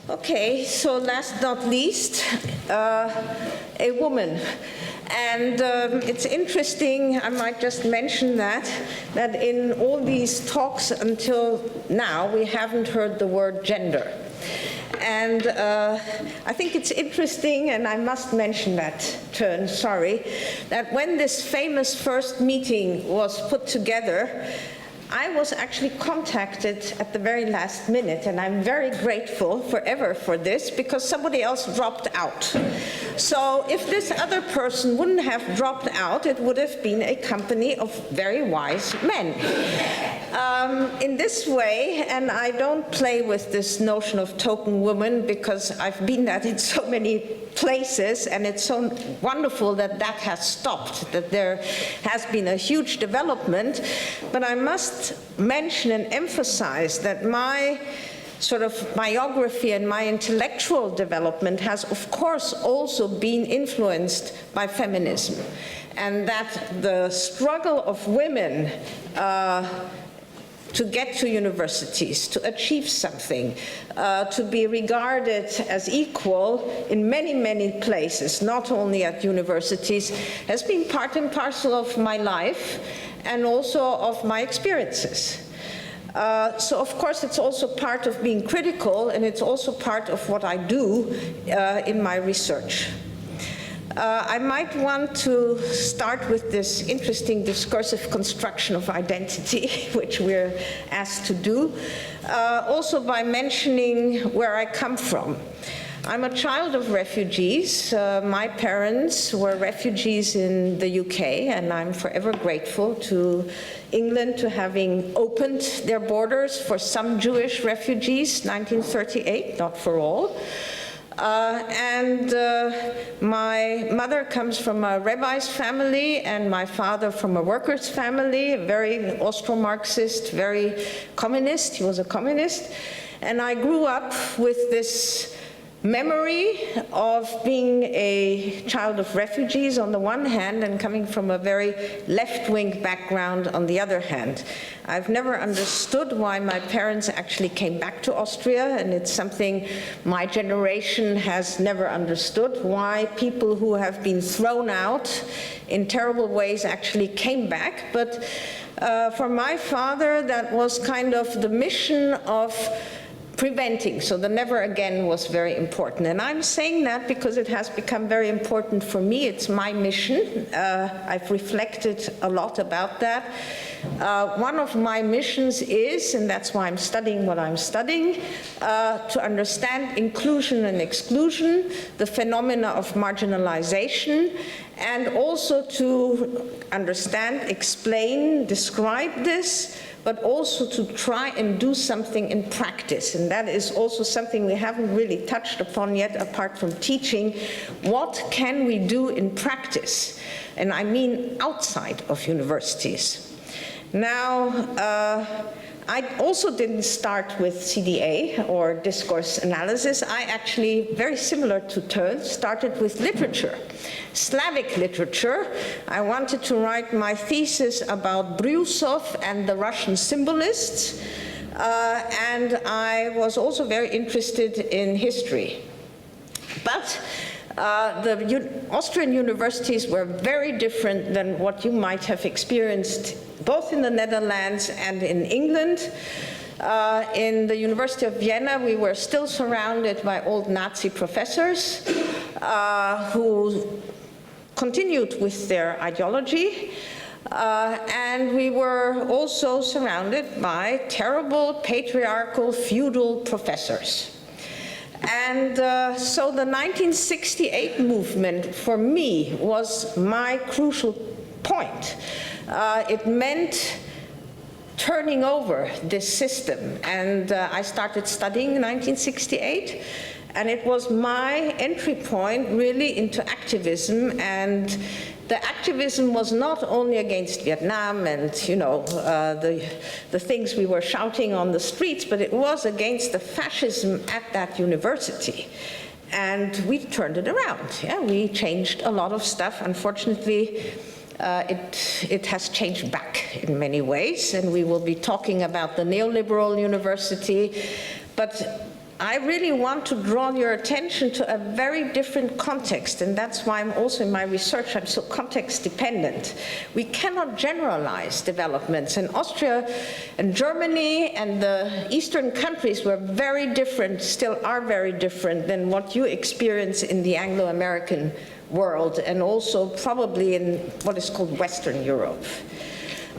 Okay, so last not least, a woman. And it's interesting, I might just mention that in all these talks until now, we haven't heard the word gender. And I think it's interesting, and I must mention that turn, sorry, that when this famous first meeting was put together, I was actually contacted at the very last minute, and I'm very grateful forever for this, because somebody else dropped out. So if this other person wouldn't have dropped out, it would have been a company of very wise men. In this way, and I don't play with this notion of token woman, because I've been that in so many places, and it's so wonderful that that has stopped, that there has been a huge development. But I must mention and emphasize that my sort of biography and my intellectual development has, of course, also been influenced by feminism, and that the struggle of women to get to universities, to achieve something, to be regarded as equal in many, many places, not only at universities, has been part and parcel of my life and also of my experiences. So of course it's also part of being critical, and it's also part of what I do in my research. I might want to start with this interesting discursive construction of identity, which we're asked to do, also by mentioning where I come from. I'm a child of refugees. My parents were refugees in the UK, and I'm forever grateful to England to having opened their borders for some Jewish refugees, 1938, not for all. My mother comes from a rabbi's family, and my father from a worker's family, very Austro-Marxist, very communist. He was a communist. And I grew up with this memory of being a child of refugees on the one hand and coming from a very left-wing background on the other hand. I've never understood why my parents actually came back to Austria, and it's something my generation has never understood, why people who have been thrown out in terrible ways actually came back. But for my father, that was kind of the mission of preventing, so the never again was very important. And I'm saying that because it has become very important for me. It's my mission. I've reflected a lot about that. One of my missions is, and that's why I'm studying what I'm studying, to understand inclusion and exclusion, the phenomena of marginalization, and also to understand, explain, describe this, but also to try and do something in practice. And that is also something we haven't really touched upon yet, apart from teaching. What can we do in practice? And I mean outside of universities. Now, I also didn't start with CDA or discourse analysis. I actually, very similar to Teun, started with literature, Slavic literature. I wanted to write my thesis about Brusov and the Russian symbolists, and I was also very interested in history. But the Austrian universities were very different than what you might have experienced both in the Netherlands and in England. In the University of Vienna, we were still surrounded by old Nazi professors who continued with their ideology. And we were also surrounded by terrible, patriarchal, feudal professors. And so the 1968 movement, for me, was my crucial point. It meant turning over this system. And I started studying in 1968. And it was my entry point really into activism. And the activism was not only against Vietnam and, you know, the things we were shouting on the streets, but it was against the fascism at that university. And we turned it around. Yeah, we changed a lot of stuff. Unfortunately, it has changed back in many ways, and we will be talking about the neoliberal university. But I really want to draw your attention to a very different context, and that's why I'm also in my research, I'm so context dependent. We cannot generalize developments, and Austria and Germany and the Eastern countries were very different, still are very different than what you experience in the Anglo-American world, and also probably in what is called Western Europe.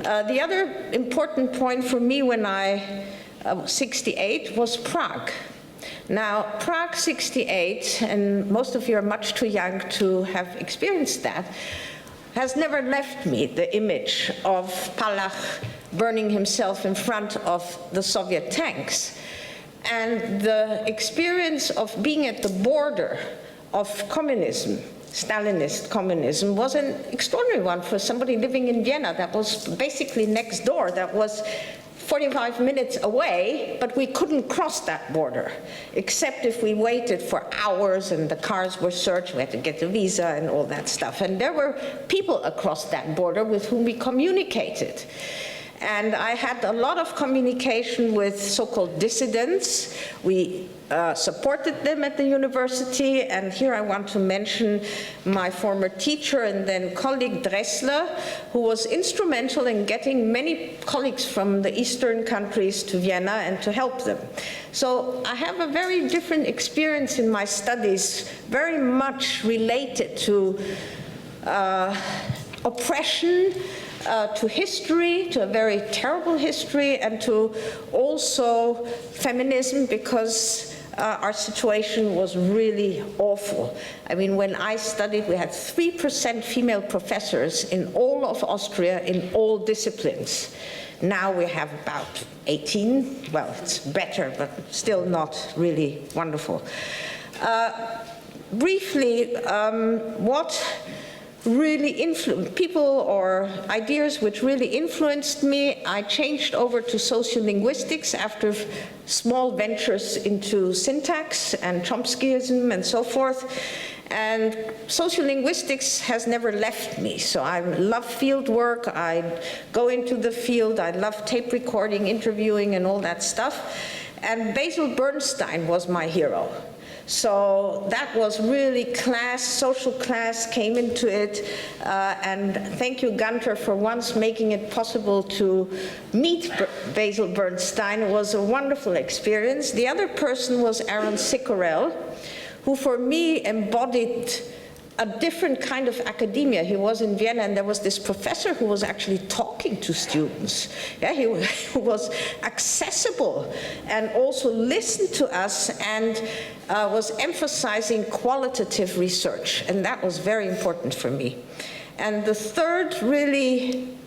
The other important point for me when I was 68 was Prague. Now, Prague 68, and most of you are much too young to have experienced that, has never left me, the image of Palach burning himself in front of the Soviet tanks. And the experience of being at the border of communism, Stalinist communism, was an extraordinary one for somebody living in Vienna. That was basically next door. That was 45 minutes away, but we couldn't cross that border, except if we waited for hours and the cars were searched, we had to get a visa and all that stuff. And there were people across that border with whom we communicated. And I had a lot of communication with so-called dissidents. We supported them at the university, and here I want to mention my former teacher and then colleague Dressler, who was instrumental in getting many colleagues from the Eastern countries to Vienna and to help them. So I have a very different experience in my studies, very much related to oppression, to history, to a very terrible history, and to also feminism, because our situation was really awful. I mean, when I studied, we had 3% female professors in all of Austria in all disciplines. Now we have about 18. Well, it's better, but still not really wonderful. Briefly, what really influenced people, or ideas which really influenced me, I changed over to sociolinguistics after small ventures into syntax and Chomskyism and so forth. And sociolinguistics has never left me. So I love field work, I go into the field, I love tape recording, interviewing and all that stuff. And Basil Bernstein was my hero. So that was really class, social class came into it, and thank you, Gunter, for once making it possible to meet Basil Bernstein. It was a wonderful experience. The other person was Aaron Sickorell, who for me embodied a different kind of academia. He was in Vienna, and there was this professor who was actually talking to students. Yeah, he was accessible and also listened to us and was emphasizing qualitative research, and that was very important for me. And the third really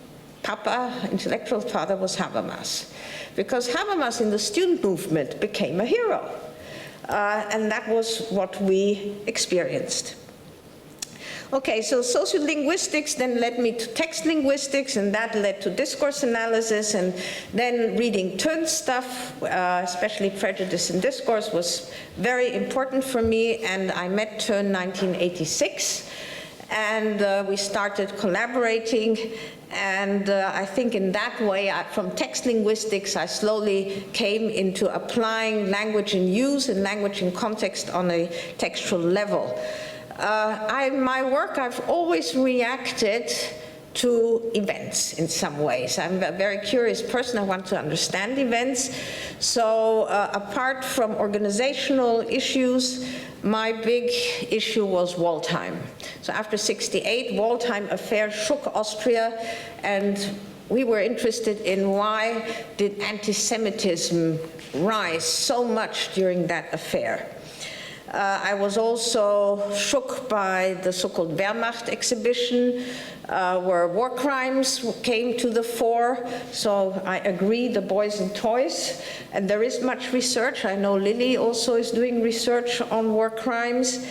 intellectual father was Habermas, because Habermas in the student movement became a hero, and that was what we experienced. Okay, so sociolinguistics then led me to text linguistics, and that led to discourse analysis, and then reading Tön's stuff, especially Prejudice and Discourse, was very important for me, and I met Tön in 1986, and we started collaborating, and I think in that way, from text linguistics, I slowly came into applying language in use and language in context on a textual level. My work, I've always reacted to events in some ways. I'm a very curious person. I want to understand events. So apart from organizational issues, my big issue was Waldheim. So after '68, Waldheim affair shook Austria, and we were interested in why did anti-Semitism rise so much during that affair. I was also shook by the so-called Wehrmacht exhibition, where war crimes came to the fore. So I agree, the boys and toys. And there is much research. I know Lily also is doing research on war crimes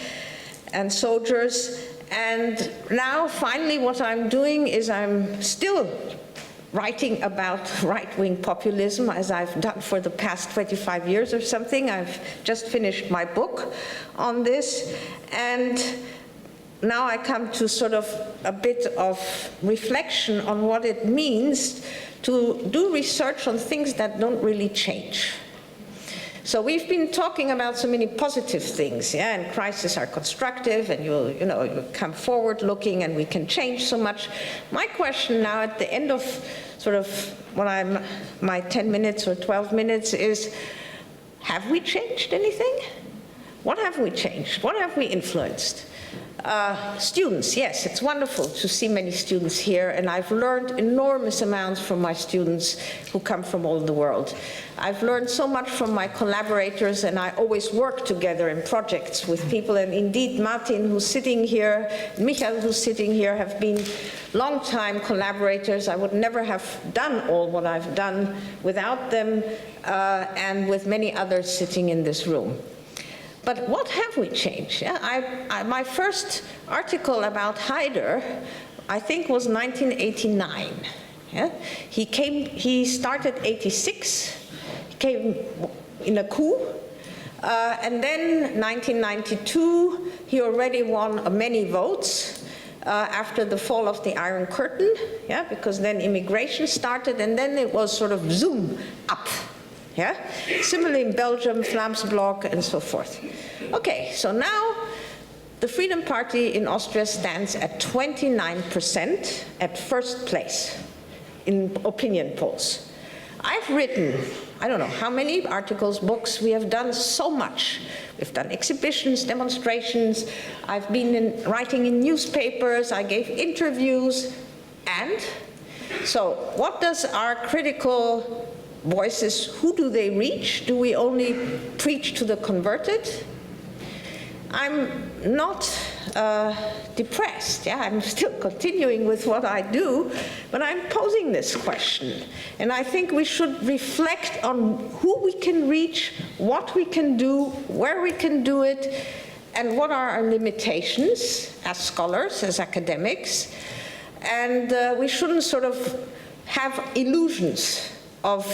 and soldiers. And now, finally, what I'm doing is I'm still writing about right-wing populism, as I've done for the past 25 years or something. I've just finished my book on this, and now I come to sort of a bit of reflection on what it means to do research on things that don't really change. So we've been talking about so many positive things, yeah, and crises are constructive, and you come forward looking, and we can change so much. My question now at the end of sort of my 10 minutes or 12 minutes is, have we changed anything? What have we changed? What have we influenced? Students, yes, it's wonderful to see many students here, and I've learned enormous amounts from my students who come from all over the world. I've learned so much from my collaborators, and I always work together in projects with people, and indeed Martin, who's sitting here, Michael, who's sitting here, have been long-time collaborators. I would never have done all what I've done without them, and with many others sitting in this room. But what have we changed? Yeah, my first article about Haider, I think, was 1989. Yeah? He started 86, he came in a coup, and then 1992, he already won many votes after the fall of the Iron Curtain, yeah, because then immigration started, and then it was sort of zoom up. Yeah? Similarly in Belgium, Vlaams Blok, and so forth. Okay, so now the Freedom Party in Austria stands at 29% at first place in opinion polls. I've written, I don't know how many articles, books, we have done so much. We've done exhibitions, demonstrations, I've been writing in newspapers, I gave interviews, and so what does our critical voices, who do they reach? Do we only preach to the converted? I'm not depressed, yeah, I'm still continuing with what I do, but I'm posing this question. And I think we should reflect on who we can reach, what we can do, where we can do it, and what are our limitations as scholars, as academics. And we shouldn't sort of have illusions of,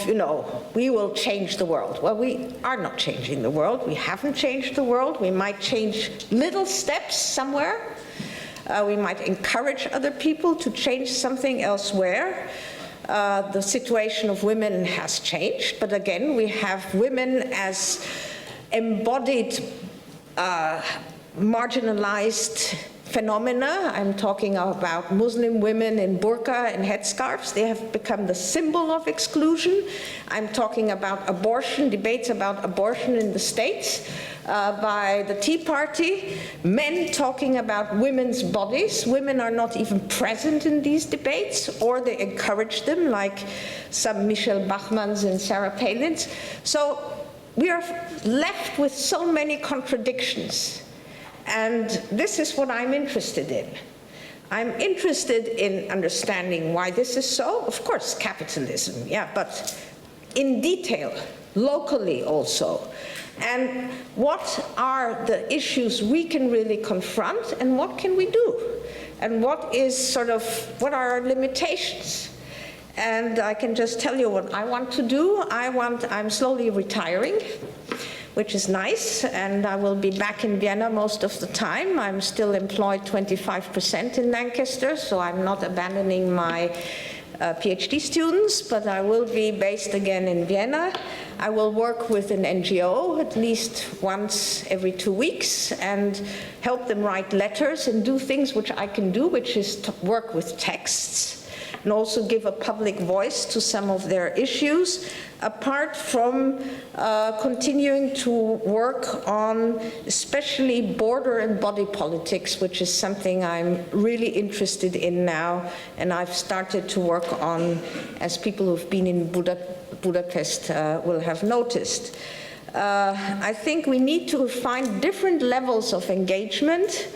we will change the world. Well, we are not changing the world. We haven't changed the world. We might change little steps somewhere. We might encourage other people to change something elsewhere. The situation of women has changed, but again, we have women as embodied, marginalized phenomena. I'm talking about Muslim women in burqa and headscarves. They have become the symbol of exclusion. I'm talking about abortion, debates about abortion in the States by the Tea Party. Men talking about women's bodies. Women are not even present in these debates, or they encourage them, like some Michelle Bachmanns and Sarah Palins. So we are left with so many contradictions. And this is what I'm interested in. I'm interested in understanding why this is so. Of course, capitalism, yeah, but in detail, locally also. And what are the issues we can really confront, and what can we do? And what are our limitations? And I can just tell you what I want to do. I'm slowly retiring, which is nice, and I will be back in Vienna most of the time. I'm still employed 25% in Lancaster, so I'm not abandoning my PhD students, but I will be based again in Vienna. I will work with an NGO at least once every 2 weeks and help them write letters and do things which I can do, which is to work with texts and also give a public voice to some of their issues, apart from continuing to work on especially border and body politics, which is something I'm really interested in now, and I've started to work on, as people who've been in Budapest will have noticed. I think we need to find different levels of engagement,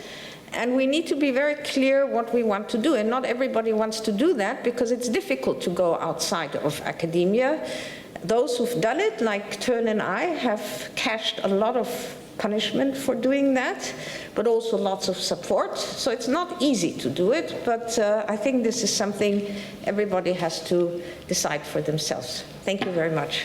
and we need to be very clear what we want to do. And not everybody wants to do that because it's difficult to go outside of academia. Those who've done it, like Teun and I, have cashed a lot of punishment for doing that, but also lots of support. So it's not easy to do it, but I think this is something everybody has to decide for themselves. Thank you very much.